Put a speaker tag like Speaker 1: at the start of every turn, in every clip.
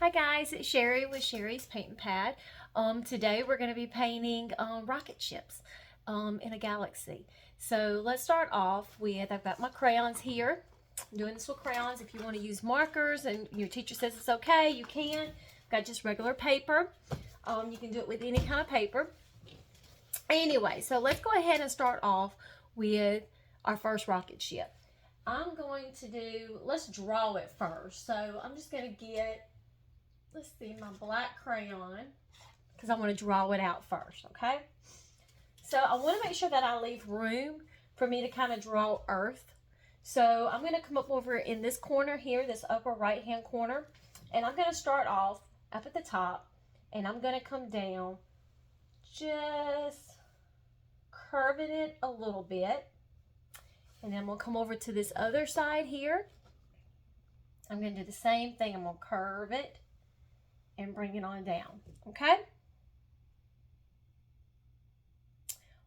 Speaker 1: Hi guys, it's Sherry with Sherry's Paint Pad. Today we're going to be painting rocket ships in a galaxy. So let's start off with, I've got my crayons here. I'm doing this with crayons. If you want to use markers and your teacher says it's okay, you can. I've got just regular paper. You can do it with any kind of paper. Anyway, so let's go ahead and start off with our first rocket ship. I'm going to do, let's draw it first. So I'm just going to get, let's see, my black crayon, because I want to draw it out first, okay? So I want to make sure that I leave room for me to kind of draw Earth. So I'm going to come up over in this corner here, this upper right hand corner, and I'm going to start off up at the top, and I'm going to come down, just curving it a little bit, and then we'll come over to this other side here. I'm going to do the same thing. I'm going to curve it and bring it on down, okay?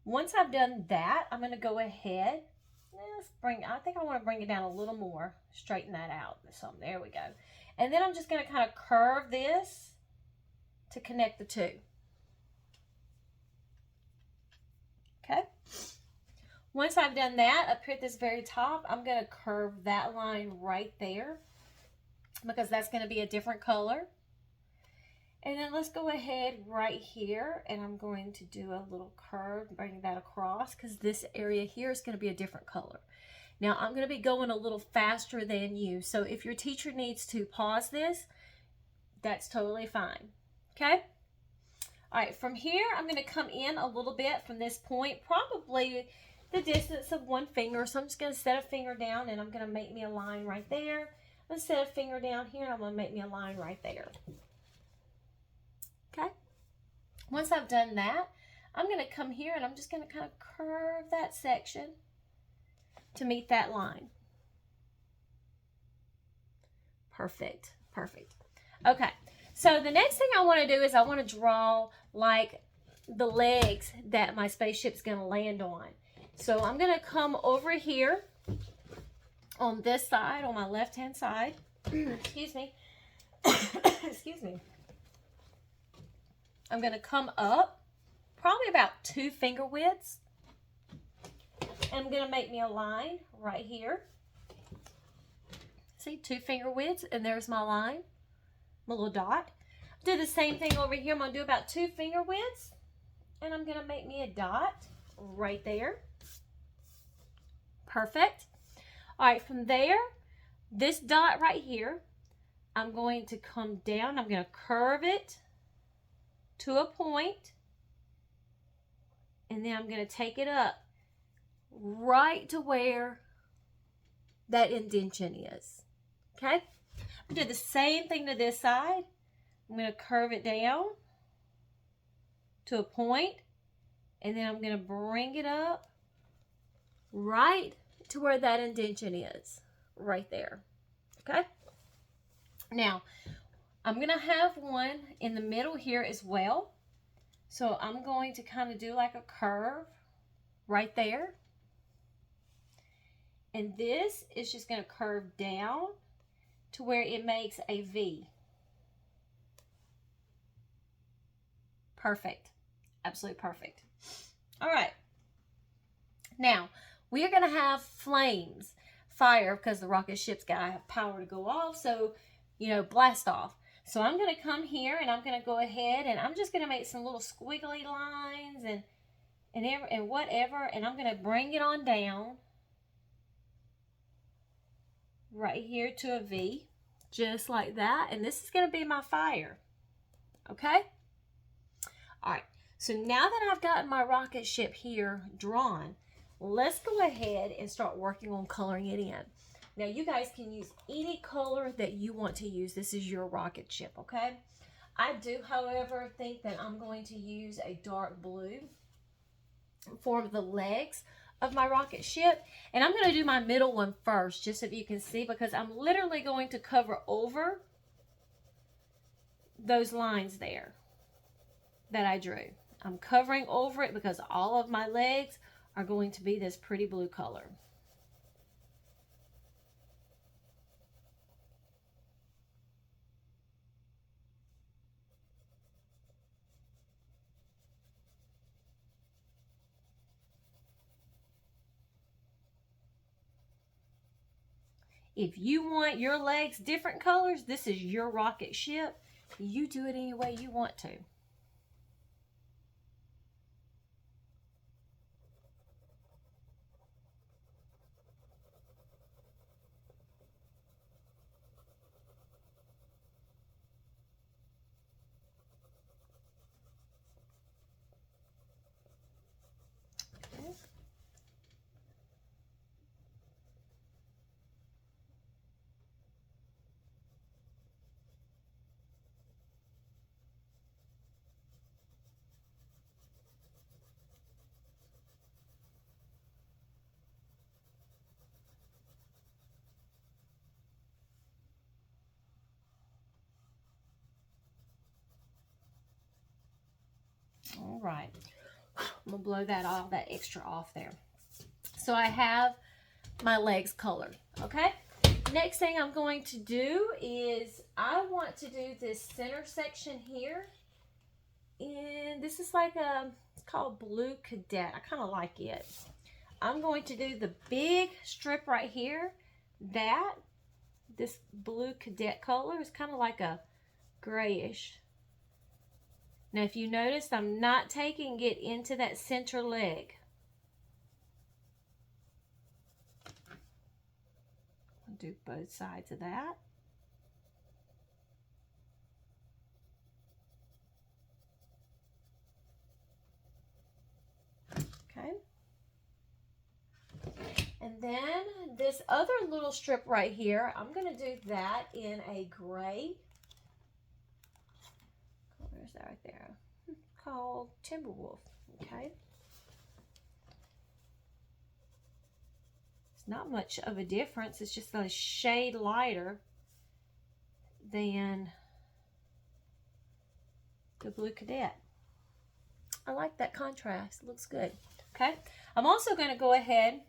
Speaker 1: Once I've done that, I'm going to go ahead, I think I want to bring it down a little more, straighten that out. So there we go. And then I'm just going to kind of curve this to connect the two. Okay? Once I've done that, up here at this very top, I'm going to curve that line right there because that's going to be a different color. And then let's go ahead right here, and I'm going to do a little curve, bring that across, because this area here is going to be a different color. Now, I'm going to be going a little faster than you, so if your teacher needs to pause this, that's totally fine, okay? All right, from here, I'm going to come in a little bit from this point, probably the distance of one finger. So I'm just going to set a finger down, and I'm going to make me a line right there. I'm going to set a finger down here, and I'm going to make me a line right there. Okay, once I've done that, I'm going to come here and I'm just going to kind of curve that section to meet that line. Perfect, perfect. Okay, so the next thing I want to do is I want to draw like the legs that my spaceship's going to land on. So I'm going to come over here on this side, on my left-hand side. Excuse me. Excuse me. I'm going to come up probably about 2 finger widths. I'm going to make me a line right here. See, 2 finger widths, and there's my line, my little dot. Do the same thing over here. I'm going to do about 2 finger widths, and I'm going to make me a dot right there. Perfect. All right, from there, this dot right here, I'm going to come down. I'm going to curve it to a point, and then I'm going to take it up right to where that indentation is. Okay, I'm going to do the same thing to this side. I'm going to curve it down to a point, and then I'm going to bring it up right to where that indentation is, right there. Okay, now I'm going to have one in the middle here as well. So I'm going to kind of do like a curve right there. And this is just going to curve down to where it makes a V. Perfect. Absolutely perfect. All right. Now, we are going to have flames, fire, because the rocket ship's got to have power to go off. So, blast off. So I'm going to come here and I'm going to go ahead and I'm just going to make some little squiggly lines and whatever. And I'm going to bring it on down right here to a V, just like that. And this is going to be my fire. Okay? All right. So now that I've got my rocket ship here drawn, let's go ahead and start working on coloring it in. Now, you guys can use any color that you want to use. This is your rocket ship, okay? I do, however, think that I'm going to use a dark blue for the legs of my rocket ship. And I'm going to do my middle one first, just so you can see, because I'm literally going to cover over those lines there that I drew. I'm covering over it because all of my legs are going to be this pretty blue color. If you want your legs different colors, this is your rocket ship. You do it any way you want to. All right, I'm gonna blow that extra off there. So I have my legs colored, okay? Next thing I'm going to do is I want to do this center section here. And this is like it's called Blue Cadet. I kind of like it. I'm going to do the big strip right here. This Blue Cadet color is kind of like a grayish. Now, if you notice, I'm not taking it into that center leg. I'll do both sides of that. Okay. And then this other little strip right here, I'm going to do that in a gray. Where's that right there? Called Timberwolf. Okay. It's not much of a difference. It's just a shade lighter than the Blue Cadet. I like that contrast. It looks good. Okay. I'm also going to go ahead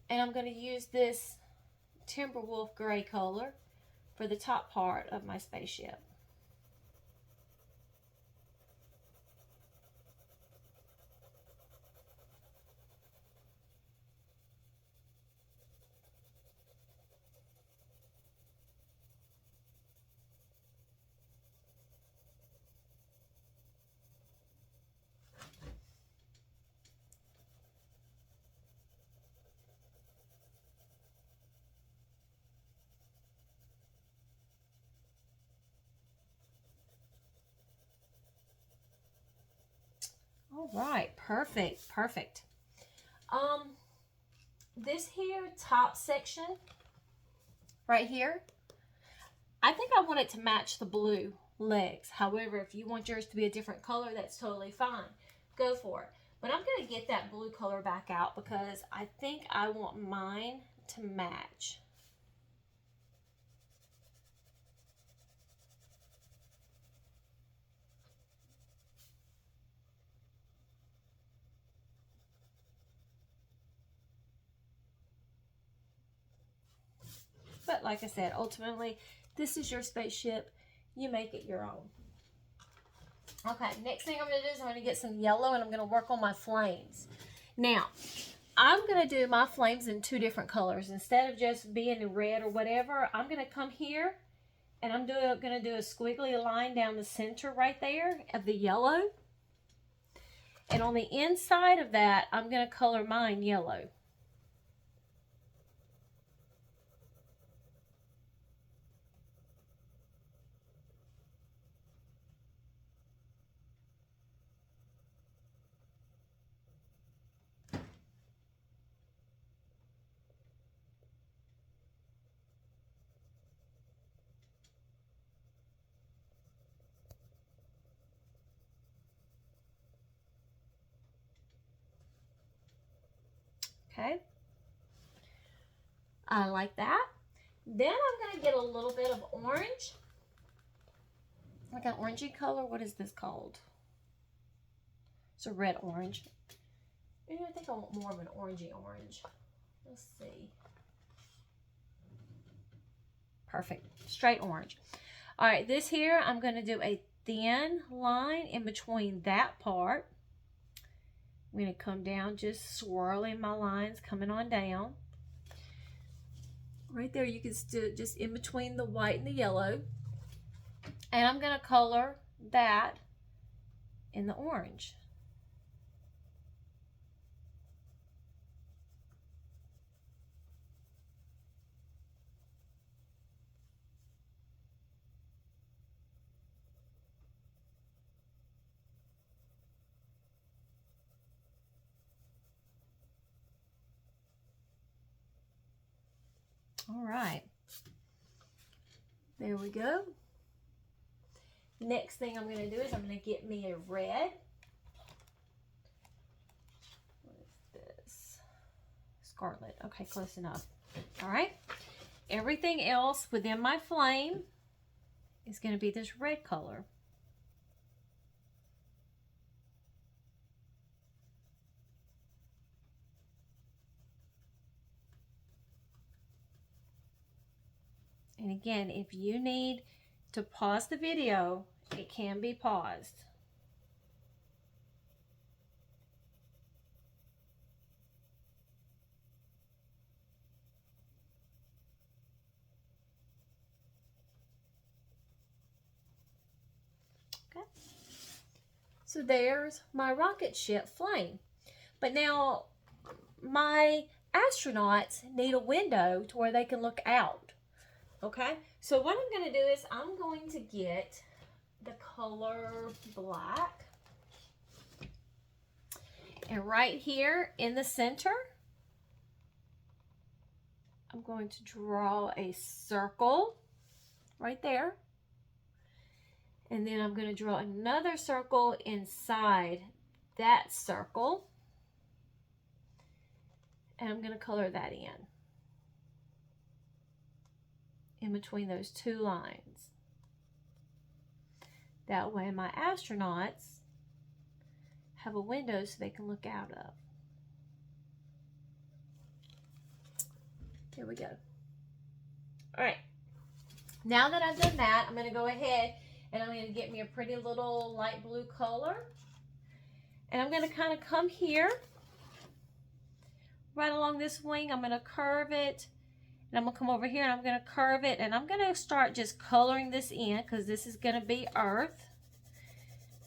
Speaker 1: and I'm going to use this Timberwolf gray color for the top part of my spaceship. All right, perfect, perfect. This here top section right here, I think I want it to match the blue legs. However, if you want yours to be a different color, that's totally fine. Go for it. But I'm going to get that blue color back out because I think I want mine to match. But like I said, ultimately, this is your spaceship. You make it your own. Okay, next thing I'm going to do is I'm going to get some yellow and I'm going to work on my flames. Now, I'm going to do my flames in two different colors. Instead of just being in red or whatever, I'm going to come here and I'm going to do a squiggly line down the center right there of the yellow. And on the inside of that, I'm going to color mine yellow. Okay, I like that. Then I'm going to get a little bit of orange, like an orangey color. What is this called? It's a red orange. Maybe I think I want more of an orangey orange. Let's see. Perfect, straight orange. All right, this here, I'm going to do a thin line in between that part. I'm going to come down, just swirling my lines, coming on down. Right there, you can still just in between the white and the yellow. And I'm going to color that in the orange. All right. There we go. Next thing I'm going to do is I'm going to get me a red. What is this? Scarlet. Okay, close enough. All right. Everything else within my flame is going to be this red color. And again, if you need to pause the video, it can be paused. Okay. So there's my rocket ship flame. But now my astronauts need a window to where they can look out. Okay, so what I'm going to do is I'm going to get the color black. And right here in the center, I'm going to draw a circle right there. And then I'm going to draw another circle inside that circle. And I'm going to color that in between those two lines. That way my astronauts have a window so they can look out of. Here we go. All right. Now that I've done that, I'm going to go ahead and I'm going to get me a pretty little light blue color. And I'm going to kind of come here, right along this wing. I'm going to curve it. And I'm going to come over here and I'm going to curve it. And I'm going to start just coloring this in because this is going to be Earth.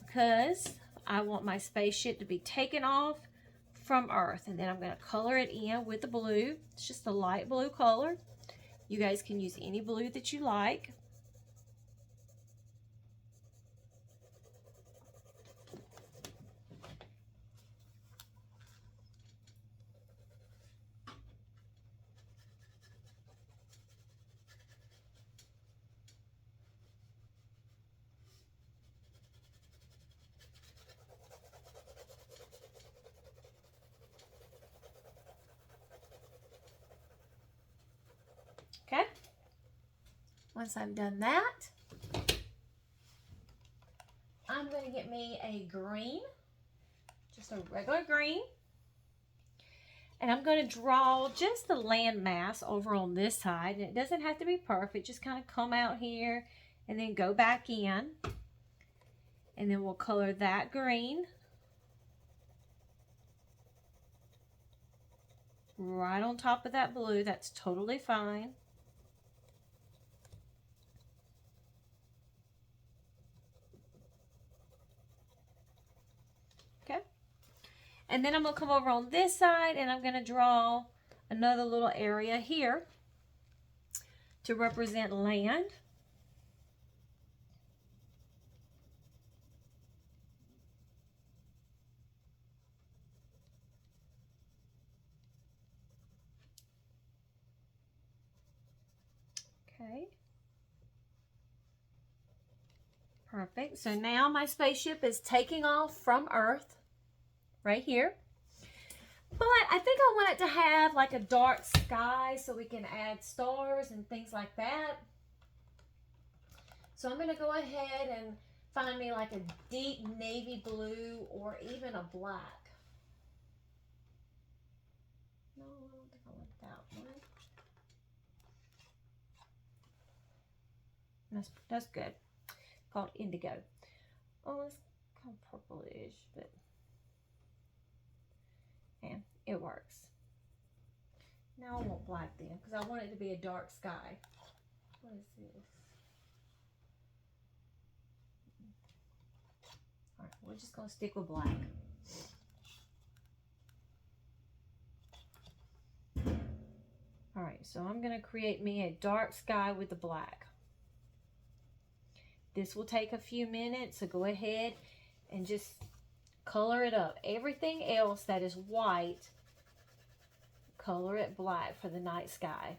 Speaker 1: Because I want my spaceship to be taken off from Earth. And then I'm going to color it in with the blue. It's just a light blue color. You guys can use any blue that you like. Okay. Once I've done that, I'm going to get me a green, just a regular green. And I'm going to draw just the landmass over on this side. And it doesn't have to be perfect. Just kind of come out here and then go back in. And then we'll color that green right on top of that blue. That's totally fine. Okay. And then I'm going to come over on this side and I'm going to draw another little area here to represent land. Okay. Perfect. So now my spaceship is taking off from Earth right here. But I think I want it to have like a dark sky so we can add stars and things like that. So I'm going to go ahead and find me like a deep navy blue or even a black. No, I don't think I want that one. That's good. Called indigo. Oh, it's kind of purplish, but yeah, it works. Now I want black then, because I want it to be a dark sky. What is this? All right, we're just going to stick with black. All right, so I'm going to create me a dark sky with the black. This will take a few minutes, so go ahead and just color it up. Everything else that is white, color it black for the night sky.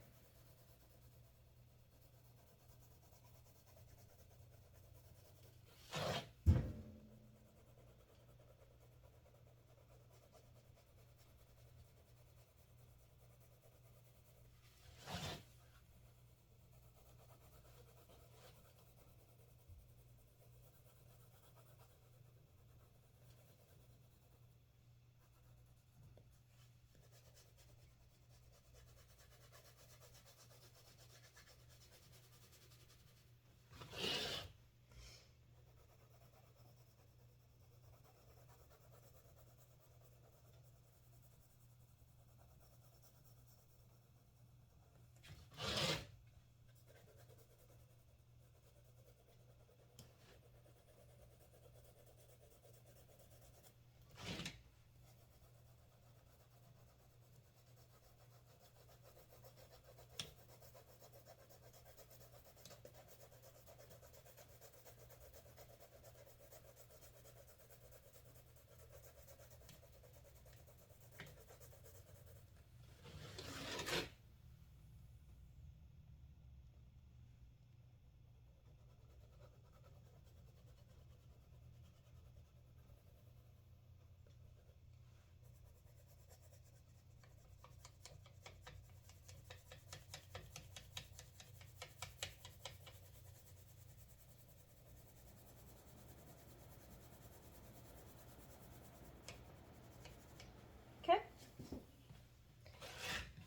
Speaker 1: Okay.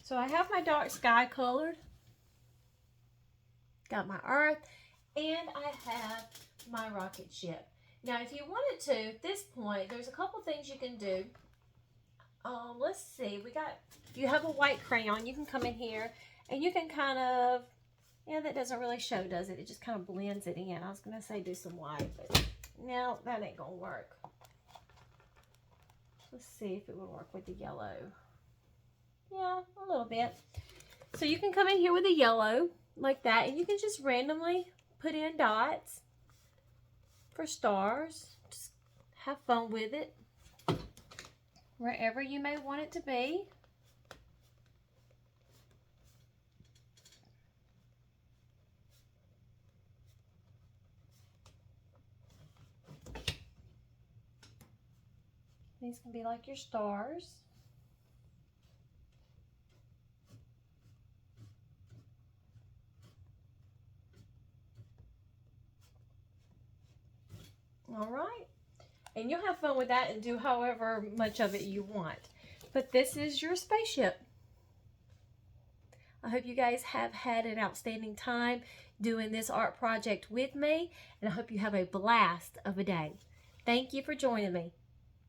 Speaker 1: So I have my dark sky colored. Got my earth, and I have my rocket ship. Now, if you wanted to, at this point, there's a couple things you can do. Let's see. If you have a white crayon, you can come in here and you can kind of, yeah, that doesn't really show, does it? It just kind of blends it in. I was going to say do some white, but no, that ain't going to work. Let's see if it would work with the yellow. Yeah, a little bit. So you can come in here with a yellow like that, and you can just randomly put in dots for stars. Just have fun with it wherever you may want it to be. These can be like your stars. All right. And you'll have fun with that and do however much of it you want. But this is your spaceship. I hope you guys have had an outstanding time doing this art project with me, and I hope you have a blast of a day. Thank you for joining me.